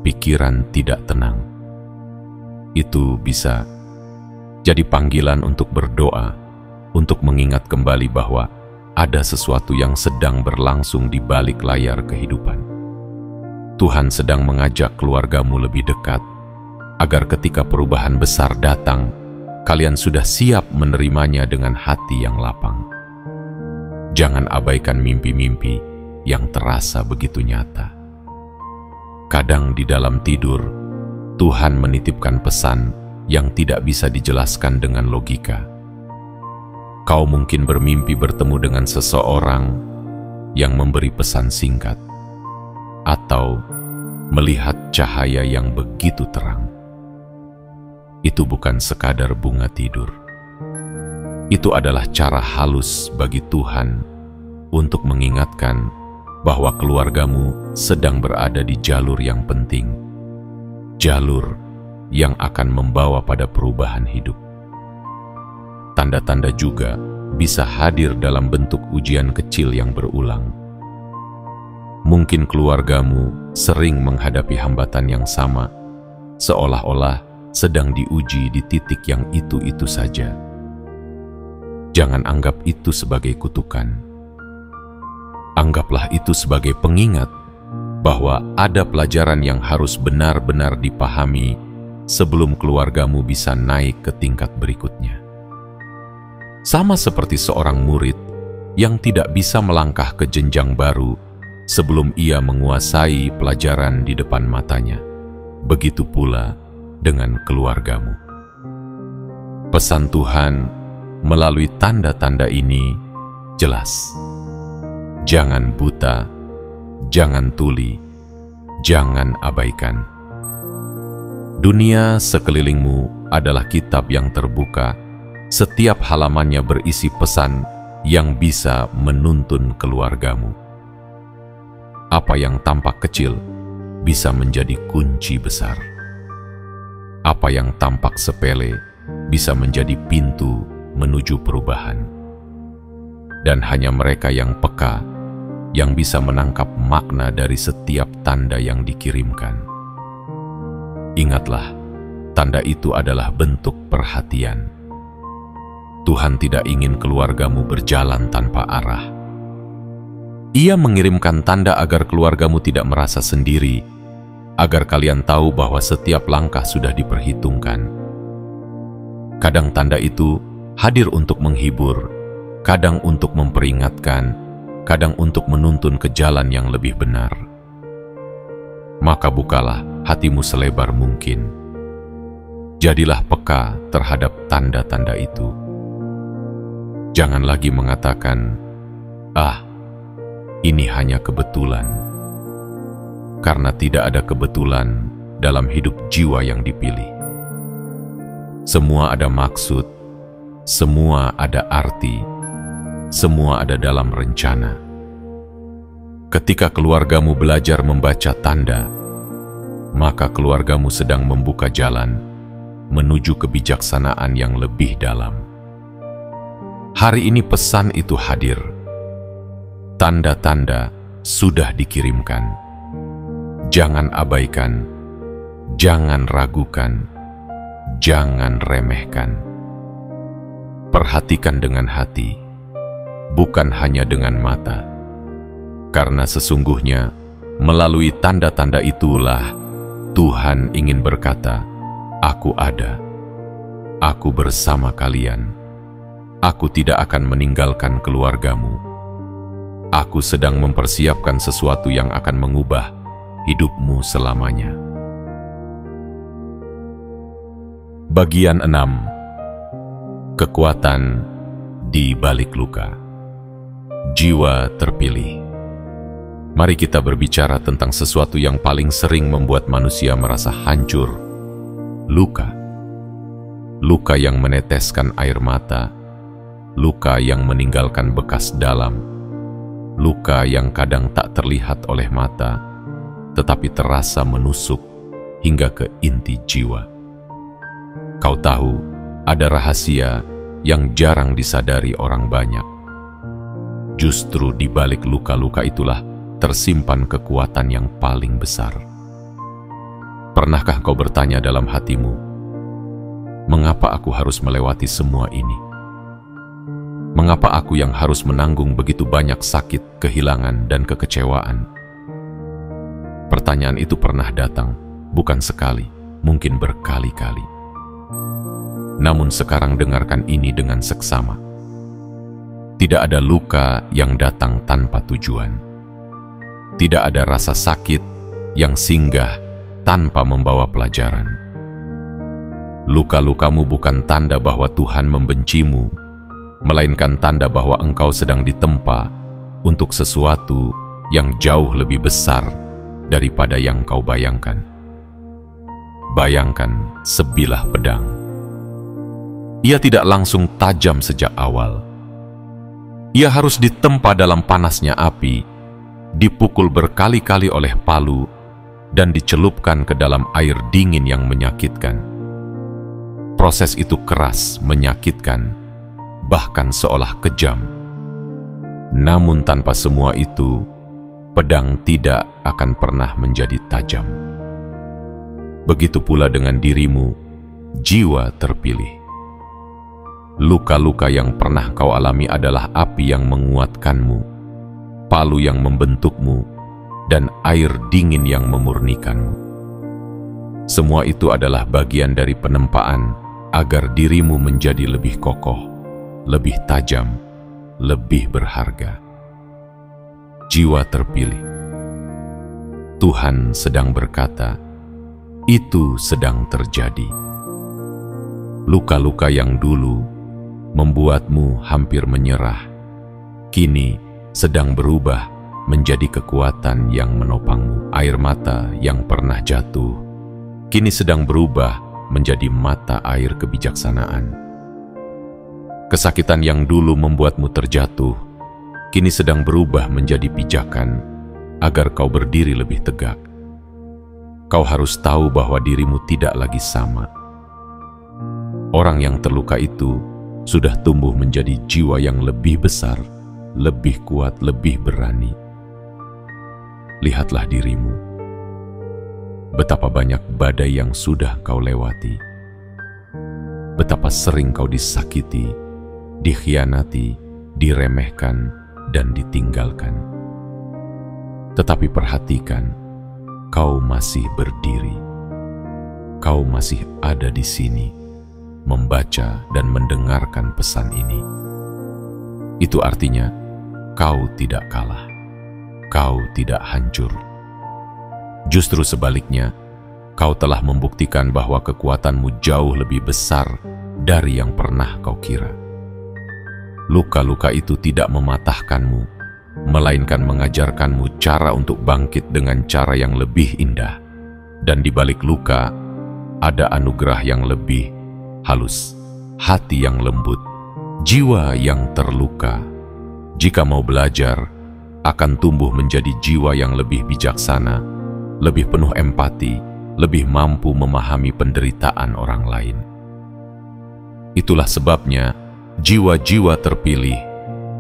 pikiran tidak tenang. Itu bisa jadi panggilan untuk berdoa, untuk mengingat kembali bahwa ada sesuatu yang sedang berlangsung di balik layar kehidupan. Tuhan sedang mengajak keluargamu lebih dekat, agar ketika perubahan besar datang, kalian sudah siap menerimanya dengan hati yang lapang. Jangan abaikan mimpi-mimpi yang terasa begitu nyata. Kadang di dalam tidur, Tuhan menitipkan pesan yang tidak bisa dijelaskan dengan logika. Kau mungkin bermimpi bertemu dengan seseorang yang memberi pesan singkat, atau melihat cahaya yang begitu terang. Itu bukan sekadar bunga tidur. Itu adalah cara halus bagi Tuhan untuk mengingatkan bahwa keluargamu sedang berada di jalur yang penting, jalur yang akan membawa pada perubahan hidup. Tanda-tanda juga bisa hadir dalam bentuk ujian kecil yang berulang. Mungkin keluargamu sering menghadapi hambatan yang sama, seolah-olah sedang diuji di titik yang itu-itu saja. Jangan anggap itu sebagai kutukan. Anggaplah itu sebagai pengingat bahwa ada pelajaran yang harus benar-benar dipahami sebelum keluargamu bisa naik ke tingkat berikutnya. Sama seperti seorang murid yang tidak bisa melangkah ke jenjang baru sebelum ia menguasai pelajaran di depan matanya. Begitu pula dengan keluargamu. Pesan Tuhan melalui tanda-tanda ini jelas. Jangan buta, jangan tuli, jangan abaikan. Dunia sekelilingmu adalah kitab yang terbuka. Setiap halamannya berisi pesan yang bisa menuntun keluargamu. Apa yang tampak kecil bisa menjadi kunci besar. Apa yang tampak sepele bisa menjadi pintu menuju perubahan. Dan hanya mereka yang peka yang bisa menangkap makna dari setiap tanda yang dikirimkan. Ingatlah, tanda itu adalah bentuk perhatian. Tuhan tidak ingin keluargamu berjalan tanpa arah. Ia mengirimkan tanda agar keluargamu tidak merasa sendiri, agar kalian tahu bahwa setiap langkah sudah diperhitungkan. Kadang tanda itu hadir untuk menghibur, kadang untuk memperingatkan, kadang untuk menuntun ke jalan yang lebih benar. Maka bukalah hatimu selebar mungkin. Jadilah peka terhadap tanda-tanda itu. Jangan lagi mengatakan, ini hanya kebetulan. Karena tidak ada kebetulan dalam hidup jiwa yang dipilih. Semua ada maksud, semua ada arti, semua ada dalam rencana. Ketika keluargamu belajar membaca tanda, maka keluargamu sedang membuka jalan menuju kebijaksanaan yang lebih dalam. Hari ini pesan itu hadir. Tanda-tanda sudah dikirimkan. Jangan abaikan, jangan ragukan, jangan remehkan. Perhatikan dengan hati, bukan hanya dengan mata. Karena sesungguhnya melalui tanda-tanda itulah Tuhan ingin berkata, "Aku ada, aku bersama kalian. Aku tidak akan meninggalkan keluargamu. Aku sedang mempersiapkan sesuatu yang akan mengubah hidupmu selamanya." Bagian 6. Kekuatan di balik luka. Jiwa terpilih. Mari kita berbicara tentang sesuatu yang paling sering membuat manusia merasa hancur. Luka. Luka yang meneteskan air mata. Luka yang meninggalkan bekas dalam. Luka yang kadang tak terlihat oleh mata, tetapi terasa menusuk hingga ke inti jiwa. Kau tahu, ada rahasia yang jarang disadari orang banyak. Justru di balik luka-luka itulah tersimpan kekuatan yang paling besar. Pernahkah kau bertanya dalam hatimu, mengapa aku harus melewati semua ini? Mengapa aku yang harus menanggung begitu banyak sakit, kehilangan, dan kekecewaan? Pertanyaan itu pernah datang, bukan sekali, mungkin berkali-kali. Namun sekarang dengarkan ini dengan seksama. Tidak ada luka yang datang tanpa tujuan. Tidak ada rasa sakit yang singgah tanpa membawa pelajaran. Luka-lukamu bukan tanda bahwa Tuhan membencimu, melainkan tanda bahwa engkau sedang ditempa untuk sesuatu yang jauh lebih besar daripada yang kau bayangkan. Bayangkan sebilah pedang. Ia tidak langsung tajam sejak awal. Ia harus ditempa dalam panasnya api, dipukul berkali-kali oleh palu, dan dicelupkan ke dalam air dingin yang menyakitkan. Proses itu keras, menyakitkan, bahkan seolah kejam. Namun tanpa semua itu, pedang tidak akan pernah menjadi tajam. Begitu pula dengan dirimu, jiwa terpilih. Luka-luka yang pernah kau alami adalah api yang menguatkanmu, palu yang membentukmu, dan air dingin yang memurnikanmu. Semua itu adalah bagian dari penempaan agar dirimu menjadi lebih kokoh, lebih tajam, lebih berharga. Jiwa terpilih. Tuhan sedang berkata, itu sedang terjadi. Luka-luka yang dulu membuatmu hampir menyerah, kini sedang berubah menjadi kekuatan yang menopangmu. Air mata yang pernah jatuh, kini sedang berubah menjadi mata air kebijaksanaan. Kesakitan yang dulu membuatmu terjatuh, kini sedang berubah menjadi pijakan agar kau berdiri lebih tegak. Kau harus tahu bahwa dirimu tidak lagi sama. Orang yang terluka itu sudah tumbuh menjadi jiwa yang lebih besar, lebih kuat, lebih berani. Lihatlah dirimu. Betapa banyak badai yang sudah kau lewati. Betapa sering kau disakiti, dikhianati, diremehkan, dan ditinggalkan. Tetapi perhatikan, kau masih berdiri. Kau masih ada di sini, membaca dan mendengarkan pesan ini. Itu artinya, kau tidak kalah. Kau tidak hancur. Justru sebaliknya, kau telah membuktikan bahwa kekuatanmu jauh lebih besar dari yang pernah kau kira. Luka-luka itu tidak mematahkanmu, melainkan mengajarkanmu cara untuk bangkit dengan cara yang lebih indah. Dan di balik luka, ada anugerah yang lebih halus, hati yang lembut, jiwa yang terluka. Jika mau belajar, akan tumbuh menjadi jiwa yang lebih bijaksana, lebih penuh empati, lebih mampu memahami penderitaan orang lain. Itulah sebabnya, jiwa-jiwa terpilih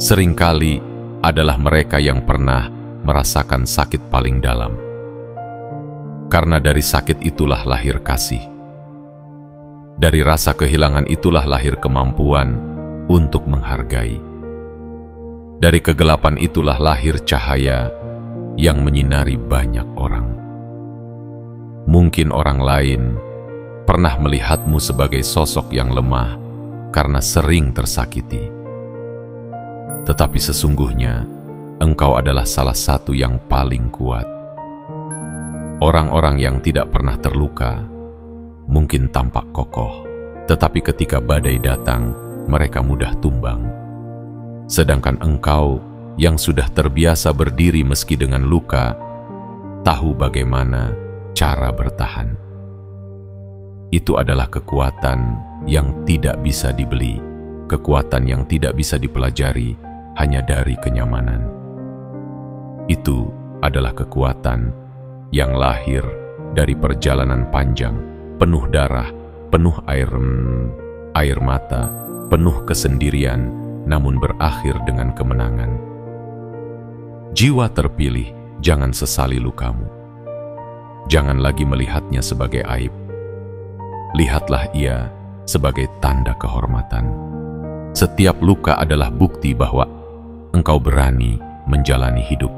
seringkali adalah mereka yang pernah merasakan sakit paling dalam. Karena dari sakit itulah lahir kasih. Dari rasa kehilangan itulah lahir kemampuan untuk menghargai. Dari kegelapan itulah lahir cahaya yang menyinari banyak orang. Mungkin orang lain pernah melihatmu sebagai sosok yang lemah karena sering tersakiti. Tetapi sesungguhnya, engkau adalah salah satu yang paling kuat. Orang-orang yang tidak pernah terluka mungkin tampak kokoh, tetapi ketika badai datang, mereka mudah tumbang. Sedangkan engkau yang sudah terbiasa berdiri meski dengan luka, tahu bagaimana cara bertahan. Itu adalah kekuatan yang tidak bisa dibeli, kekuatan yang tidak bisa dipelajari hanya dari kenyamanan. Itu adalah kekuatan yang lahir dari perjalanan panjang, penuh darah, penuh air mata, penuh kesendirian, namun berakhir dengan kemenangan. Jiwa terpilih, jangan sesali lukamu. Jangan lagi melihatnya sebagai aib. Lihatlah ia sebagai tanda kehormatan. Setiap luka adalah bukti bahwa engkau berani menjalani hidup.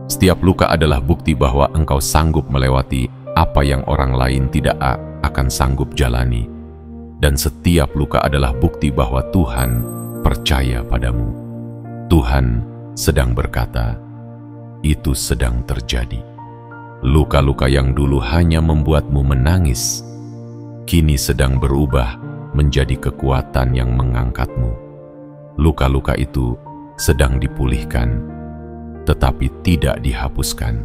Setiap luka adalah bukti bahwa engkau sanggup melewati apa yang orang lain tidak akan sanggup jalani. Dan setiap luka adalah bukti bahwa Tuhan percaya padamu. Tuhan sedang berkata, itu sedang terjadi. Luka-luka yang dulu hanya membuatmu menangis, kini sedang berubah menjadi kekuatan yang mengangkatmu. Luka-luka itu sedang dipulihkan, tetapi tidak dihapuskan.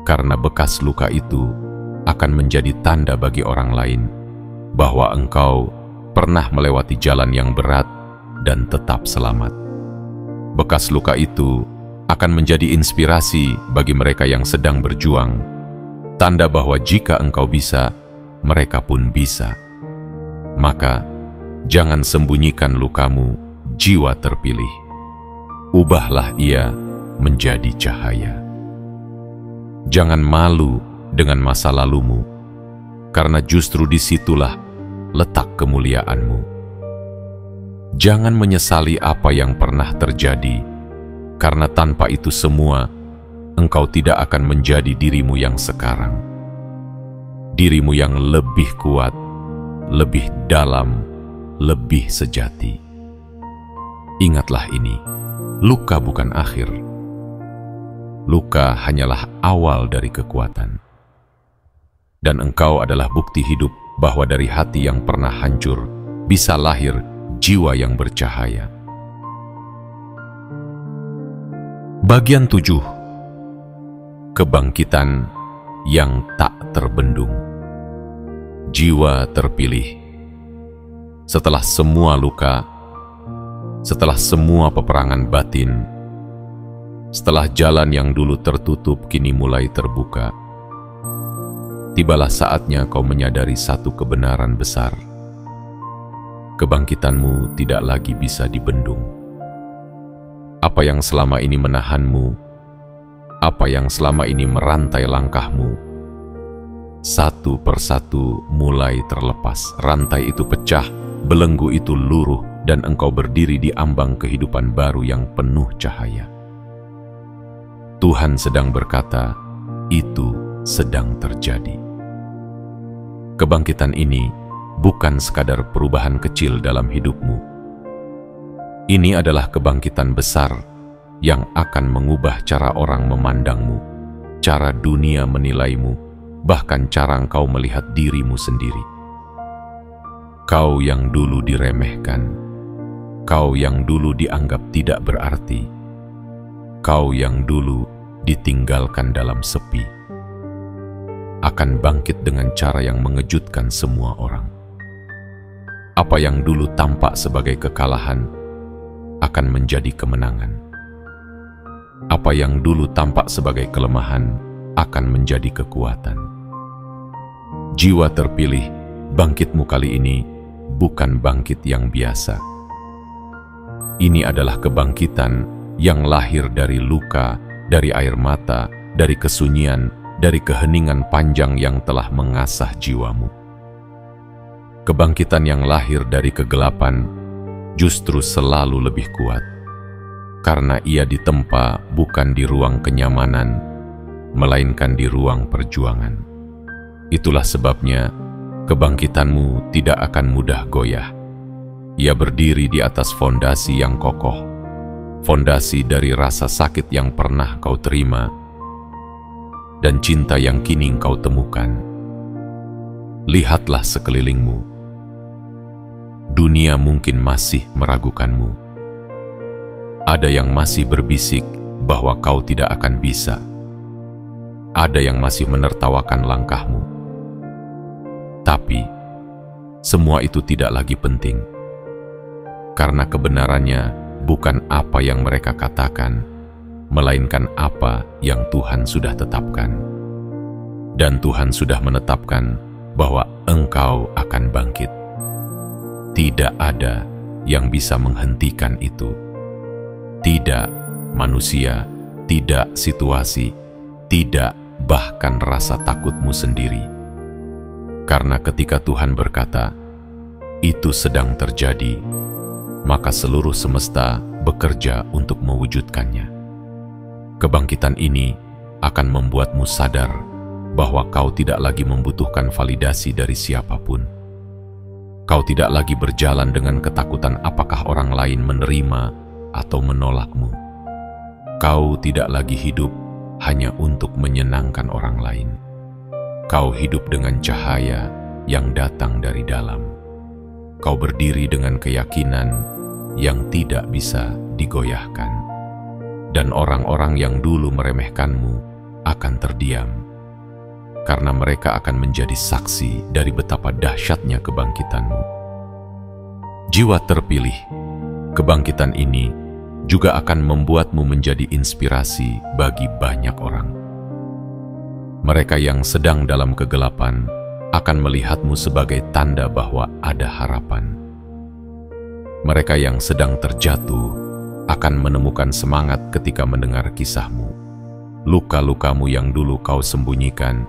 Karena bekas luka itu akan menjadi tanda bagi orang lain bahwa engkau pernah melewati jalan yang berat dan tetap selamat. Bekas luka itu akan menjadi inspirasi bagi mereka yang sedang berjuang, tanda bahwa jika engkau bisa, mereka pun bisa. Maka, jangan sembunyikan lukamu, jiwa terpilih. Ubahlah ia menjadi cahaya. Jangan malu dengan masa lalumu, karena justru disitulah letak kemuliaanmu. Jangan menyesali apa yang pernah terjadi, karena tanpa itu semua, engkau tidak akan menjadi dirimu yang sekarang. Dirimu yang lebih kuat, lebih dalam, lebih sejati. Ingatlah ini, luka bukan akhir. Luka hanyalah awal dari kekuatan. Dan engkau adalah bukti hidup bahwa dari hati yang pernah hancur bisa lahir jiwa yang bercahaya. Bagian 7. Kebangkitan yang tak terbendung. Jiwa terpilih. Setelah semua luka, setelah semua peperangan batin, setelah jalan yang dulu tertutup kini mulai terbuka, tibalah saatnya kau menyadari satu kebenaran besar. Kebangkitanmu tidak lagi bisa dibendung. Apa yang selama ini menahanmu, apa yang selama ini merantai langkahmu, satu persatu mulai terlepas. Rantai itu pecah, belenggu itu luruh, dan engkau berdiri di ambang kehidupan baru yang penuh cahaya. Tuhan sedang berkata, itu sedang terjadi. Kebangkitan ini bukan sekadar perubahan kecil dalam hidupmu. Ini adalah kebangkitan besar yang akan mengubah cara orang memandangmu, cara dunia menilaimu, bahkan cara engkau melihat dirimu sendiri. Kau yang dulu diremehkan, kau yang dulu dianggap tidak berarti, kau yang dulu ditinggalkan dalam sepi, akan bangkit dengan cara yang mengejutkan semua orang. Apa yang dulu tampak sebagai kekalahan akan menjadi kemenangan. Apa yang dulu tampak sebagai kelemahan akan menjadi kekuatan. Jiwa terpilih, bangkitmu kali ini bukan bangkit yang biasa. Ini adalah kebangkitan yang lahir dari luka, dari air mata, dari kesunyian, dari keheningan panjang yang telah mengasah jiwamu. Kebangkitan yang lahir dari kegelapan justru selalu lebih kuat, karena ia ditempa bukan di ruang kenyamanan, melainkan di ruang perjuangan. Itulah sebabnya kebangkitanmu tidak akan mudah goyah. Ia berdiri di atas fondasi yang kokoh, fondasi dari rasa sakit yang pernah kau terima, dan cinta yang kini engkau temukan. Lihatlah sekelilingmu. Dunia mungkin masih meragukanmu. Ada yang masih berbisik bahwa kau tidak akan bisa. Ada yang masih menertawakan langkahmu. Tapi, semua itu tidak lagi penting. Karena kebenarannya bukan apa yang mereka katakan, melainkan apa yang Tuhan sudah tetapkan. Dan Tuhan sudah menetapkan bahwa engkau akan bangkit. Tidak ada yang bisa menghentikan itu. Tidak manusia, tidak situasi, tidak bahkan rasa takutmu sendiri. Karena ketika Tuhan berkata, itu sedang terjadi, maka seluruh semesta bekerja untuk mewujudkannya. Kebangkitan ini akan membuatmu sadar bahwa kau tidak lagi membutuhkan validasi dari siapapun. Kau tidak lagi berjalan dengan ketakutan apakah orang lain menerima atau menolakmu. Kau tidak lagi hidup hanya untuk menyenangkan orang lain. Kau hidup dengan cahaya yang datang dari dalam. Kau berdiri dengan keyakinan yang tidak bisa digoyahkan. Dan orang-orang yang dulu meremehkanmu akan terdiam, karena mereka akan menjadi saksi dari betapa dahsyatnya kebangkitanmu. Jiwa terpilih, kebangkitan ini juga akan membuatmu menjadi inspirasi bagi banyak orang. Mereka yang sedang dalam kegelapan akan melihatmu sebagai tanda bahwa ada harapan. Mereka yang sedang terjatuh akan menemukan semangat ketika mendengar kisahmu. Luka-lukamu yang dulu kau sembunyikan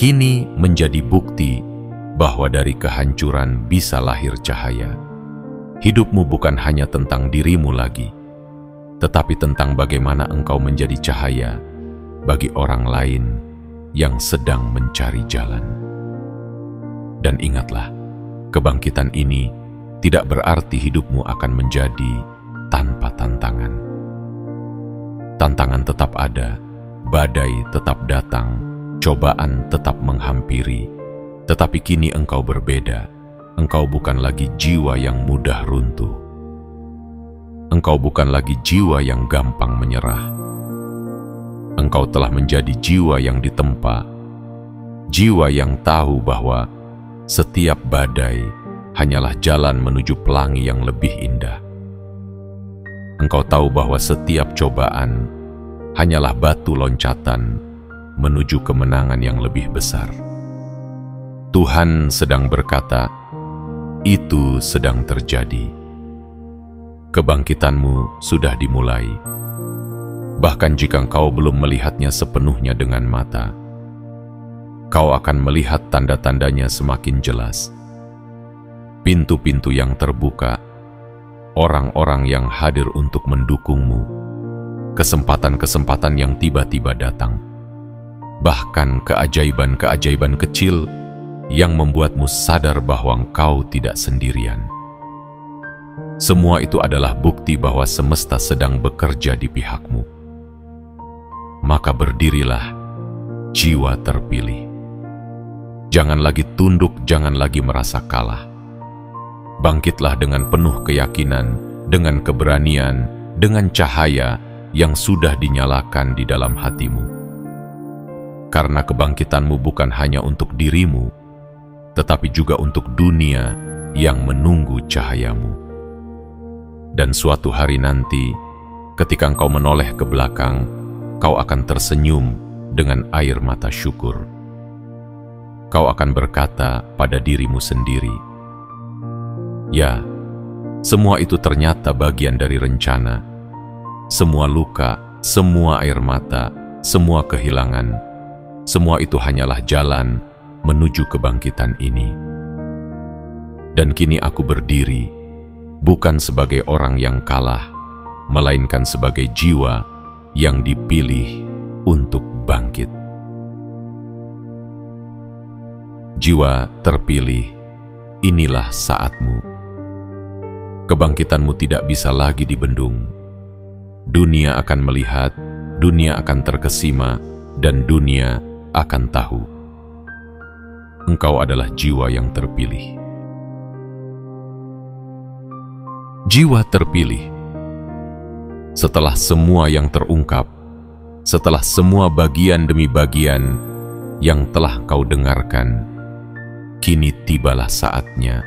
kini menjadi bukti bahwa dari kehancuran bisa lahir cahaya. Hidupmu bukan hanya tentang dirimu lagi, tetapi tentang bagaimana engkau menjadi cahaya bagi orang lain yang sedang mencari jalan. Dan ingatlah, kebangkitan ini tidak berarti hidupmu akan menjadi tanpa tantangan. Tantangan tetap ada, badai tetap datang, cobaan tetap menghampiri, tetapi kini engkau berbeda. Engkau bukan lagi jiwa yang mudah runtuh. Engkau bukan lagi jiwa yang gampang menyerah. Engkau telah menjadi jiwa yang ditempa, jiwa yang tahu bahwa setiap badai hanyalah jalan menuju pelangi yang lebih indah. Engkau tahu bahwa setiap cobaan hanyalah batu loncatan menuju kemenangan yang lebih besar. Tuhan sedang berkata, itu sedang terjadi. Kebangkitanmu sudah dimulai. Bahkan jika engkau belum melihatnya sepenuhnya dengan mata, kau akan melihat tanda-tandanya semakin jelas. Pintu-pintu yang terbuka, orang-orang yang hadir untuk mendukungmu, kesempatan-kesempatan yang tiba-tiba datang, bahkan keajaiban-keajaiban kecil yang membuatmu sadar bahwa engkau tidak sendirian. Semua itu adalah bukti bahwa semesta sedang bekerja di pihakmu. Maka berdirilah, jiwa terpilih. Jangan lagi tunduk, jangan lagi merasa kalah. Bangkitlah dengan penuh keyakinan, dengan keberanian, dengan cahaya yang sudah dinyalakan di dalam hatimu. Karena kebangkitanmu bukan hanya untuk dirimu, tetapi juga untuk dunia yang menunggu cahayamu. Dan suatu hari nanti, ketika engkau menoleh ke belakang, kau akan tersenyum dengan air mata syukur. Kau akan berkata pada dirimu sendiri, ya, semua itu ternyata bagian dari rencana. Semua luka, semua air mata, semua kehilangan, semua itu hanyalah jalan menuju kebangkitan ini. Dan kini aku berdiri, bukan sebagai orang yang kalah, melainkan sebagai jiwa yang dipilih untuk bangkit. Jiwa terpilih, inilah saatmu. Kebangkitanmu tidak bisa lagi dibendung. Dunia akan melihat, dunia akan terkesima, dan dunia akan tahu. Engkau adalah jiwa yang terpilih. Jiwa terpilih. Setelah semua yang terungkap, setelah semua bagian demi bagian yang telah kau dengarkan, kini tibalah saatnya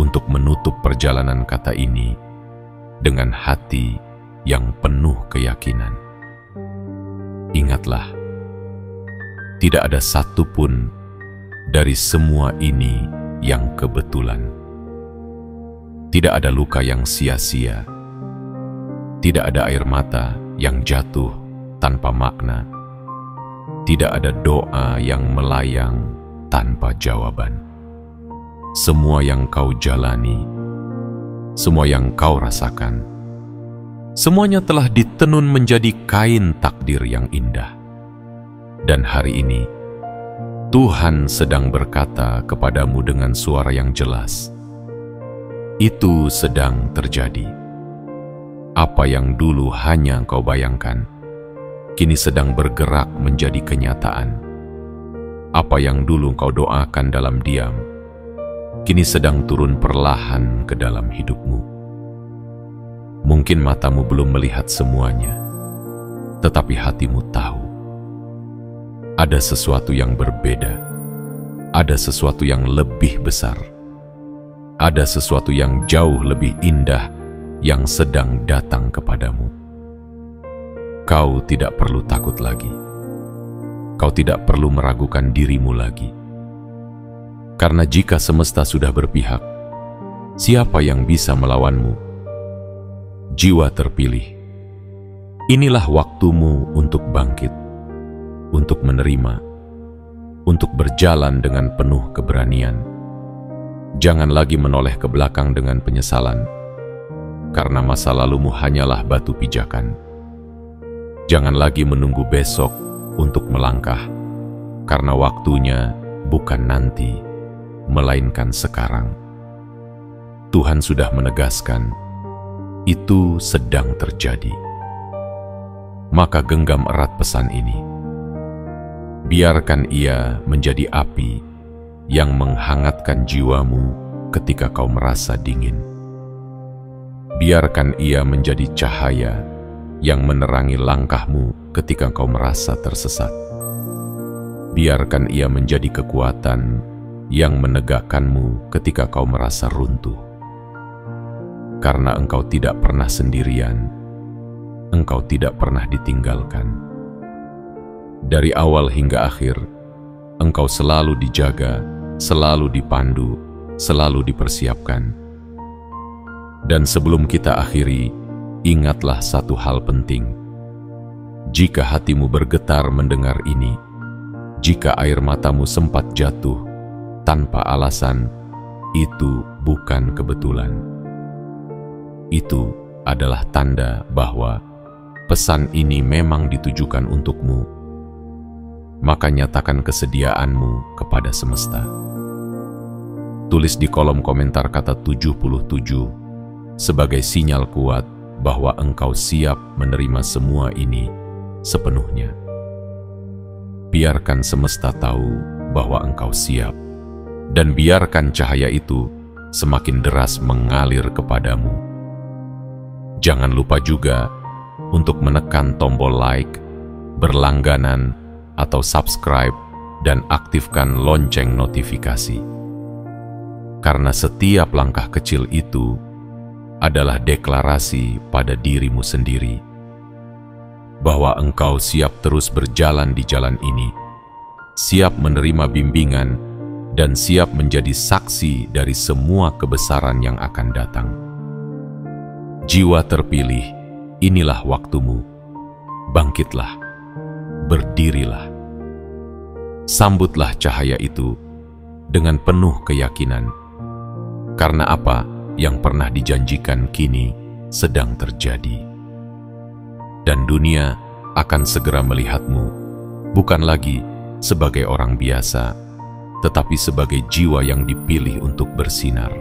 untuk menutup perjalanan kata ini dengan hati yang penuh keyakinan. Ingatlah, tidak ada satupun dari semua ini yang kebetulan. Tidak ada luka yang sia-sia. Tidak ada air mata yang jatuh tanpa makna. Tidak ada doa yang melayang tanpa jawaban. Semua yang kau jalani semua yang kau rasakan, semuanya telah ditenun menjadi kain takdir yang indah. Dan hari ini, Tuhan sedang berkata kepadamu dengan suara yang jelas, itu sedang terjadi. Apa yang dulu hanya kau bayangkan, kini sedang bergerak menjadi kenyataan. Apa yang dulu kau doakan dalam diam, kini sedang turun perlahan ke dalam hidupmu. Mungkin matamu belum melihat semuanya, tetapi hatimu tahu. Ada sesuatu yang berbeda, ada sesuatu yang lebih besar, ada sesuatu yang jauh lebih indah yang sedang datang kepadamu. Kau tidak perlu takut lagi. Kau tidak perlu meragukan dirimu lagi. Karena jika semesta sudah berpihak, siapa yang bisa melawanmu? Jiwa terpilih, inilah waktumu untuk bangkit, untuk menerima, untuk berjalan dengan penuh keberanian. Jangan lagi menoleh ke belakang dengan penyesalan, karena masa lalumu hanyalah batu pijakan. Jangan lagi menunggu besok untuk melangkah, karena waktunya bukan nanti, melainkan sekarang. Tuhan sudah menegaskan, itu sedang terjadi. Maka genggam erat pesan ini. Biarkan ia menjadi api yang menghangatkan jiwamu ketika kau merasa dingin. Biarkan ia menjadi cahaya yang menerangi langkahmu ketika kau merasa tersesat. Biarkan ia menjadi kekuatan yang menegakkanmu ketika kau merasa runtuh. Karena engkau tidak pernah sendirian, engkau tidak pernah ditinggalkan. Dari awal hingga akhir, engkau selalu dijaga, selalu dipandu, selalu dipersiapkan. Dan sebelum kita akhiri, ingatlah satu hal penting. Jika hatimu bergetar mendengar ini, jika air matamu sempat jatuh tanpa alasan, itu bukan kebetulan. Itu adalah tanda bahwa pesan ini memang ditujukan untukmu. Maka nyatakan kesediaanmu kepada semesta. Tulis di kolom komentar kata 77 sebagai sinyal kuat bahwa engkau siap menerima semua ini sepenuhnya. Biarkan semesta tahu bahwa engkau siap, dan biarkan cahaya itu semakin deras mengalir kepadamu. Jangan lupa juga untuk menekan tombol like, berlangganan, atau subscribe, dan aktifkan lonceng notifikasi. Karena setiap langkah kecil itu adalah deklarasi pada dirimu sendiri bahwa engkau siap terus berjalan di jalan ini, siap menerima bimbingan, dan siap menjadi saksi dari semua kebesaran yang akan datang. Jiwa terpilih, inilah waktumu. Bangkitlah. Berdirilah, sambutlah cahaya itu dengan penuh keyakinan, karena apa yang pernah dijanjikan kini sedang terjadi. Dan dunia akan segera melihatmu, bukan lagi sebagai orang biasa, tetapi sebagai jiwa yang dipilih untuk bersinar.